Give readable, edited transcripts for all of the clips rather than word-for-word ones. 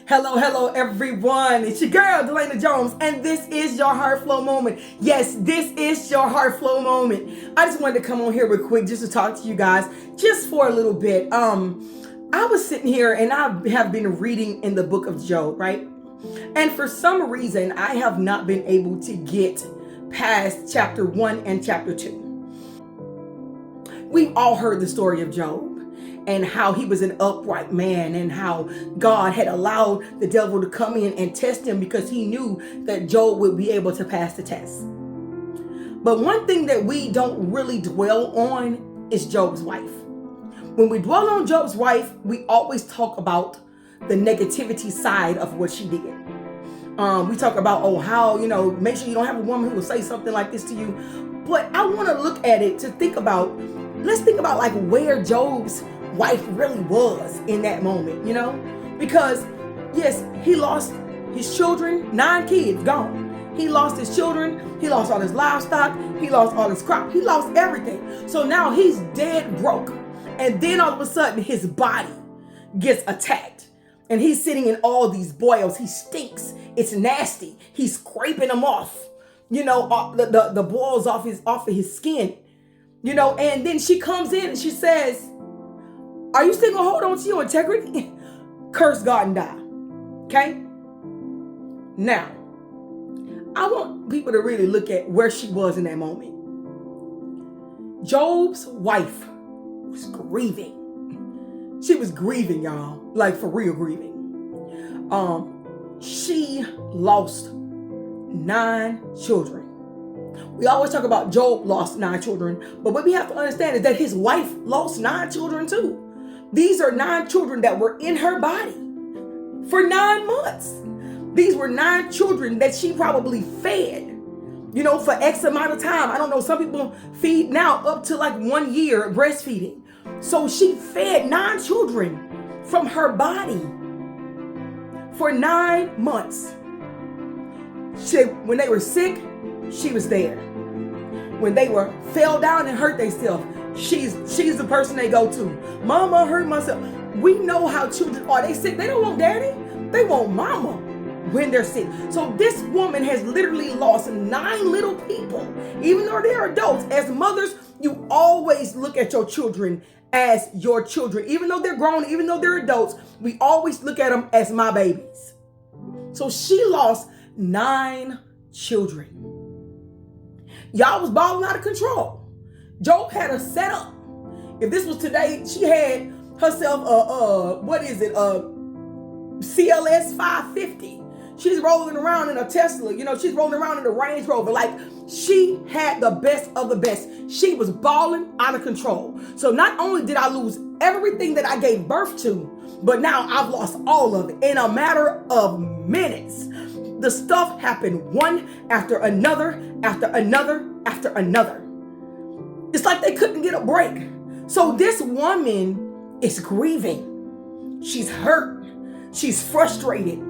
Hello, everyone. It's your girl, Delana Jones, and this is your HeartFlow Moment. Yes, this is your HeartFlow Moment. I just wanted to come on here real quick just to talk to you guys just for a little bit. I was sitting here and I have been reading in the book of Job, right? And for some reason, I have not been able to get past chapter 1 and chapter 2. We've all heard the story of Job and how he was an upright man and how God had allowed the devil to come in and test him because he knew that Job would be able to pass the test. But one thing that we don't really dwell on is Job's wife. When we dwell on Job's wife, we always talk about the negativity side of what she did. We talk about, how, make sure you don't have a woman who will say something like this to you. But I want to look at it to let's think about like where Job's wife really was in that moment, because yes, he lost his children, 9 kids gone. He lost his children, he lost all his livestock, he lost all his crop, he lost everything. So now he's dead broke. And then all of a sudden his body gets attacked and he's sitting in all these boils. He stinks. It's nasty. He's scraping them off, the boils off of his skin, and then she comes in and she says, "Are you still gonna hold on to your integrity? Curse God and die." Okay? Now, I want people to really look at where she was in that moment. Job's wife was grieving. She was grieving, y'all. Like for real grieving. She lost 9 children. We always talk about Job lost 9 children, but what we have to understand is that his wife lost 9 children too. These are 9 children that were in her body for 9 months. These were 9 children that she probably fed, for X amount of time. I don't know. Some people feed now up to like 1 year breastfeeding. So she fed 9 children from her body for 9 months. When they were sick, she was there. When they fell down and hurt themselves, she's the person they go to. Mama, hurt myself. We know how children are. They sick. They don't want daddy. They want mama when they're sick. So this woman has literally lost 9 little people. Even though they're adults, as mothers, you always look at your children as your children. Even though they're grown, even though they're adults, we always look at them as my babies. So she lost 9 children. Y'all was balling out of control. Job had a setup. If this was today, she had herself a CLS 550. She's rolling around in a Tesla. She's rolling around in a Range Rover. Like, she had the best of the best. She was balling out of control. So not only did I lose everything that I gave birth to, but now I've lost all of it in a matter of minutes. The stuff happened one after another, after another, after another. It's like they couldn't get a break. So this woman is grieving. She's hurt. She's frustrated.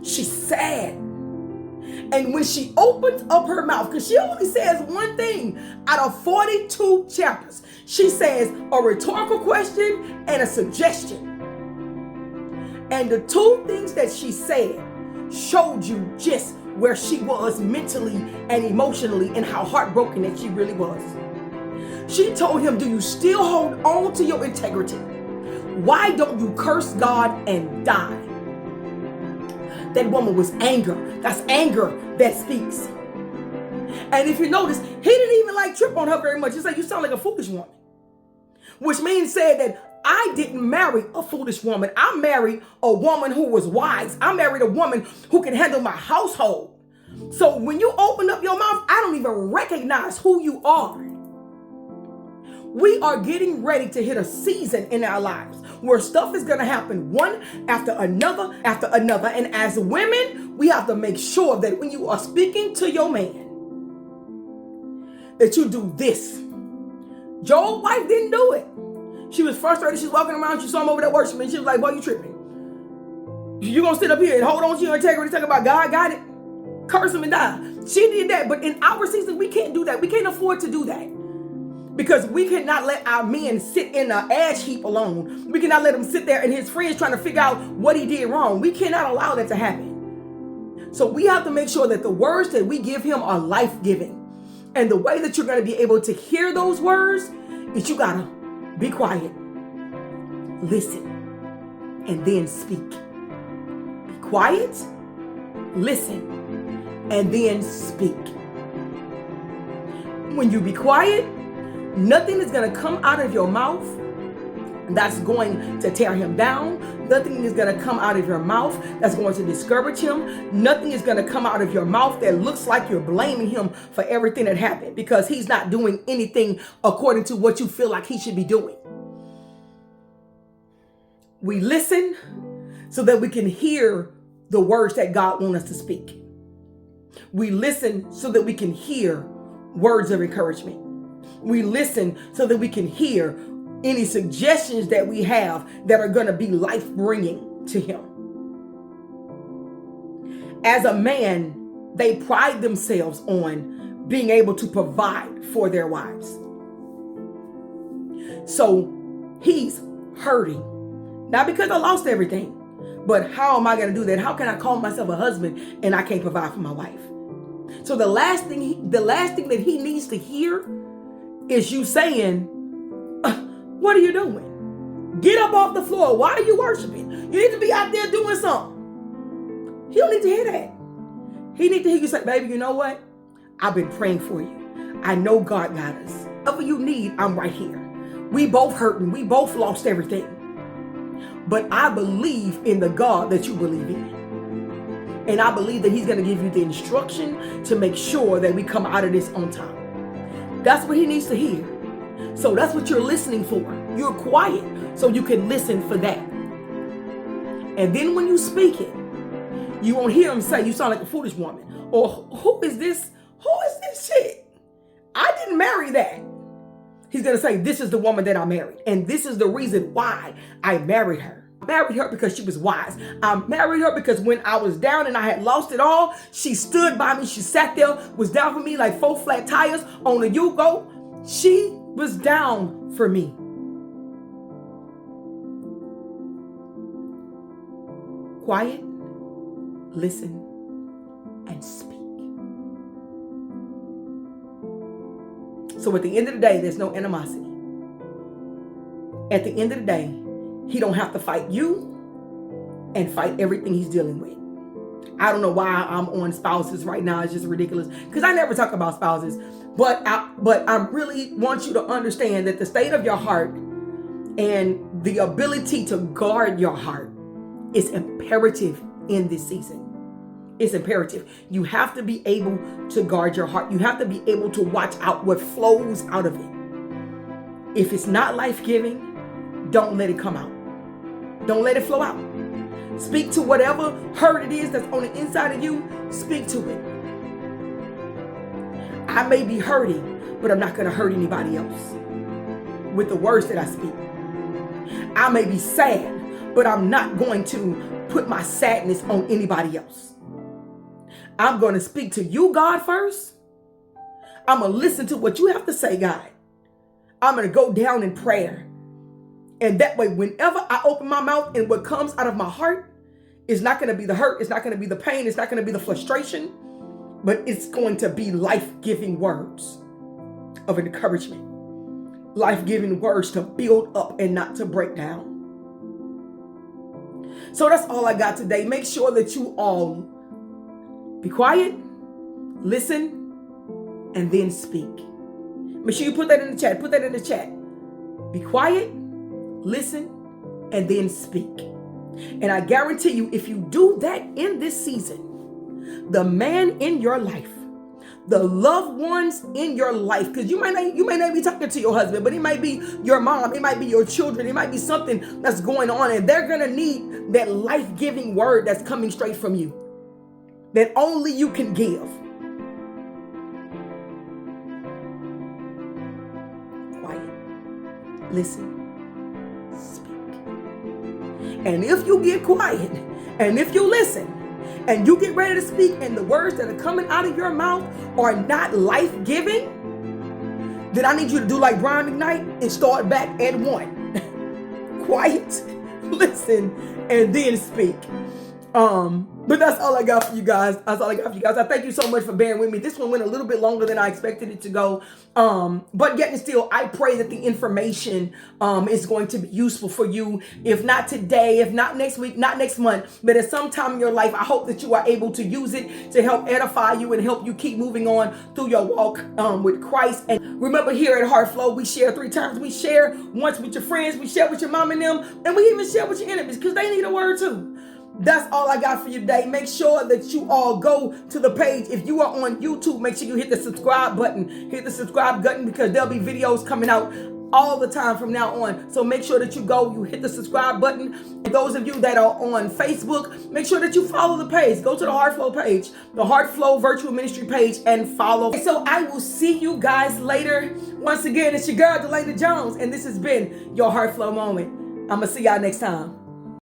She's sad. And when she opens up her mouth, because she only says one thing out of 42 chapters, she says a rhetorical question and a suggestion. And the 2 things that she said showed you just where she was mentally and emotionally and how heartbroken that she really was. She told him, "Do you still hold on to your integrity? Why don't you curse God and die?" That woman was anger. That's anger that speaks. And if you notice, he didn't even trip on her very much. He said, "You sound like a foolish woman." Which means said that I didn't marry a foolish woman. I married a woman who was wise. I married a woman who can handle my household. So when you open up your mouth, I don't even recognize who you are. We are getting ready to hit a season in our lives where stuff is going to happen one after another after another. And as women, we have to make sure that when you are speaking to your man, that you do this. Job's wife didn't do it. She was frustrated. She's walking around. She saw him over there worshiping. She was like, "Boy, you tripping. You gonna sit up here and hold on to your integrity, talking about God got it? Curse him and die." She did that. But in our season, we can't do that. We can't afford to do that. Because we cannot let our men sit in an ash heap alone. We cannot let him sit there and his friends trying to figure out what he did wrong. We cannot allow that to happen. So we have to make sure that the words that we give him are life-giving. And the way that you're going to be able to hear those words is you got to be quiet, listen, and then speak. Be quiet, listen, and then speak. When you be quiet, nothing is going to come out of your mouth that's going to tear him down. Nothing is going to come out of your mouth that's going to discourage him. Nothing is going to come out of your mouth that looks like you're blaming him for everything that happened, because he's not doing anything according to what you feel like he should be doing. We listen so that we can hear the words that God wants us to speak. We listen so that we can hear words of encouragement. We listen so that we can hear any suggestions that we have that are going to be life-bringing to him. As a man, they pride themselves on being able to provide for their wives. So he's hurting, not because I lost everything, but how am I going to do that? How can I call myself a husband and I can't provide for my wife? So the last thing that he needs to hear is you saying, what are you doing? Get up off the floor. Why are you worshiping? You need to be out there doing something. He don't need to hear that. He needs to hear you say, baby, you know what? I've been praying for you. I know God got us. Whatever you need, I'm right here. We both hurting. We both lost everything. But I believe in the God that you believe in. And I believe that he's going to give you the instruction to make sure that we come out of this on time. That's what he needs to hear. So that's what you're listening for. You're quiet so you can listen for that. And then when you speak it, you won't hear him say, you sound like a foolish woman. Or who is this? Who is this shit? I didn't marry that. He's going to say, this is the woman that I married. And this is the reason why I married her. I married her because she was wise. I married her because when I was down and I had lost it all, she stood by me. She sat there, was down for me like 4 flat tires on a Yugo. She was down for me. Quiet, listen, and speak. So at the end of the day, there's no animosity. At the end of the day, he don't have to fight you and fight everything he's dealing with. I don't know why I'm on spouses right now. It's just ridiculous because I never talk about spouses. But I really want you to understand that the state of your heart and the ability to guard your heart is imperative in this season. It's imperative. You have to be able to guard your heart. You have to be able to watch out what flows out of it. If it's not life-giving, don't let it come out. Don't let it flow out. Speak to whatever hurt it is that's on the inside of you. Speak to it. I may be hurting, but I'm not going to hurt anybody else with the words that I speak. I may be sad, but I'm not going to put my sadness on anybody else. I'm going to speak to you, God, first. I'm going to listen to what you have to say, God. I'm going to go down in prayer. And that way, whenever I open my mouth and what comes out of my heart is not going to be the hurt. It's not going to be the pain. It's not going to be the frustration. But it's going to be life-giving words of encouragement. Life-giving words to build up and not to break down. So that's all I got today. Make sure that you all be quiet, listen, and then speak. Make sure you put that in the chat. Put that in the chat. Be quiet, listen, and then speak. And I guarantee you, if you do that in this season, the man in your life, the loved ones in your life, because you may not be talking to your husband, but it might be your mom, it might be your children, it might be something that's going on, and they're going to need that life-giving word that's coming straight from you, that only you can give. Quiet, listen, speak. And if you get quiet, and if you listen, and you get ready to speak, and the words that are coming out of your mouth are not life-giving, then I need you to do like Brian McKnight and start back at 1. Quiet, listen, and then speak. But that's all I got for you guys. That's all I got for you guys. I thank you so much for bearing with me. This one went a little bit longer than I expected it to go. But yet and still, I pray that the information is going to be useful for you. If not today, if not next week, not next month, but at some time in your life, I hope that you are able to use it to help edify you and help you keep moving on through your walk with Christ. And remember, here at HeartFlow, we share 3 times. We share once with your friends, we share with your mom and them, and we even share with your enemies because they need a word too. That's all I got for you today. Make sure that you all go to the page. If you are on YouTube, make sure you hit the subscribe button. Hit the subscribe button because there'll be videos coming out all the time from now on. So make sure that you hit the subscribe button. And those of you that are on Facebook, make sure that you follow the page. Go to the HeartFlow page, the HeartFlow Virtual Ministry page, and follow. So I will see you guys later. Once again, it's your girl, Delana Jones, and this has been your HeartFlow Moment. I'm going to see y'all next time.